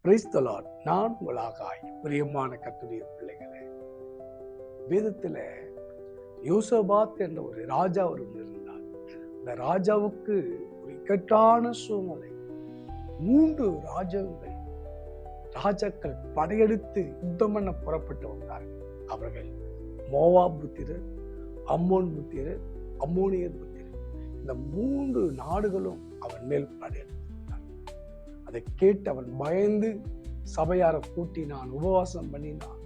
Praise the Lord. நான் உங்களாகாய் பிரியமான கர்த்தருடைய பிள்ளைகளே, வேதத்துல யோசபாத் என்ற ஒரு ராஜா ஒரு இருந்தார். அந்த ராஜாவுக்கு ஒரு இக்கட்டான சூழ்நிலை. 3 ராஜாக்கள் படையெடுத்து யுத்தம் பண்ண புறப்பட்டு வந்தார்கள். அவர்கள் மோவாப் புத்திரர், அம்மோன் புத்திரர், அம்மோனியர் புத்திரர். இந்த 3 நாடுகளும் அவன் மேல் படையெடுத்து வந்தார்கள். அதை கேட்டு அவன் பயந்து சபையார கூட்டினான், உபவாசம் பண்ணினான்.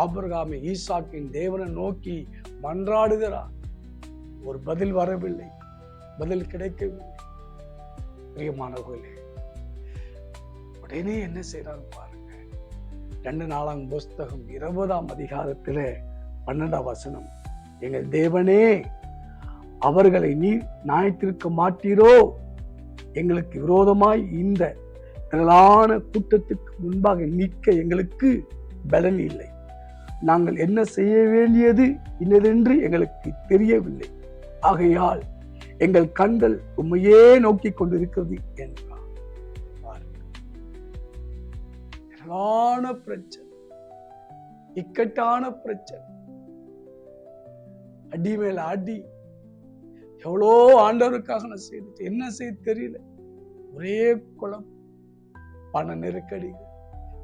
ஆபிரகாமை ஈசாக்கின் தேவனை நோக்கி மன்றாடுகிறான். ஒரு பதில் வரவில்லை, பதில் கிடைக்கவில்லை. பிரியமானவர்களே, உடனே என்ன செய்யறாரு பாருங்க. 2 நாளாம் புஸ்தகம் 20ஆம் அதிகாரத்துல 12ஆம் வசனம், எங்கள் தேவனே, அவர்களை நீர் நியாயத்திருக்க மாட்டீரோ? எங்களுக்கு விரோதமாய் இந்த திரளான கூட்டத்துக்கு முன்பாக நிற்க எங்களுக்கு பலன் இல்லை. நாங்கள் என்ன செய்ய வேண்டியது இன்னதென்று எங்களுக்கு தெரியவில்லை. ஆகையால் எங்கள் கண்கள் உண்மையே நோக்கி கொண்டிருக்கிறது என்றார். திரளான பிரச்சனை, இக்கட்டான பிரச்சனை, அடி மேல அடி. எவ்வளோ ஆண்டவருக்காக நான் செய்துட்டு என்ன செய்ய தெரியல. ஒரே குழப்பம், பண நெருக்கடிகள்,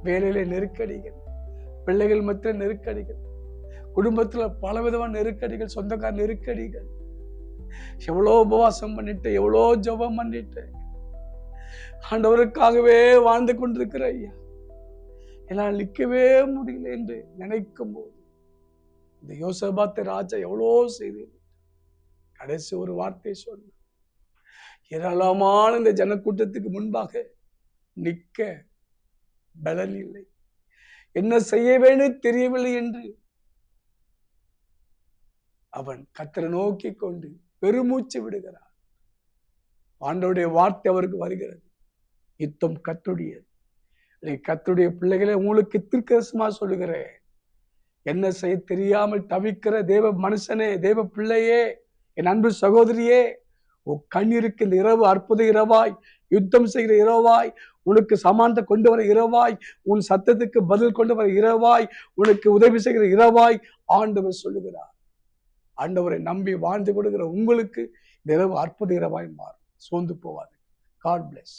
வேலையில நெருக்கடிகள், பிள்ளைகள் மத்திய நெருக்கடிகள், குடும்பத்துல பலவிதமான நெருக்கடிகள், சொந்தக்கார நெருக்கடிகள். எவ்வளோ உபவாசம் பண்ணிட்டு, எவ்வளோ ஜெபம் பண்ணிட்டு, ஆண்டவருக்காகவே வாழ்ந்து கொண்டிருக்கிற ஐயா, எல்லாம் நிற்கவே முடியல என்று நினைக்கும் போது இந்த யோசபாத் ராஜா எவ்வளோ செய்து கடைசி ஒரு வார்த்தை சொன்ன, ஏராளமான இந்த ஜனக்கூட்டத்துக்கு முன்பாக நிற்க பலன் இல்லை, என்ன செய்ய வேண்டும் தெரியவில்லை என்று அவன் கர்த்தரை நோக்கி கொண்டு பெருமூச்சு விடுகிறான். ஆண்டவருடைய வார்த்தை அவருக்கு வருகிறது, யுத்தம் கர்த்தருடையது. கர்த்தருடைய பிள்ளைகளை உங்களுக்கு தீர்க்கதரிசனமா சொல்லுகிறேன். என்ன செய்ய தெரியாமல் தவிக்கிற தேவ மனுஷனே, தேவ பிள்ளையே, என் அன்பு சகோதரியே, உன் கண்ணீருக்கு இந்த இரவு அற்புத இரவாய், யுத்தம் செய்கிற இரவாய், உனக்கு சமானத்தை கொண்டு வர இரவாய், உன் சத்தத்துக்கு பதில் கொண்டு வர இரவாய், உனக்கு உதவி செய்கிற இரவாய் ஆண்டவர் சொல்லுகிறார். ஆண்டவரை நம்பி வாழ்ந்து கொடுக்கிற உங்களுக்கு இந்த இரவு அற்புத இரவாய் மாறும். சோர்ந்து போவாது. God bless.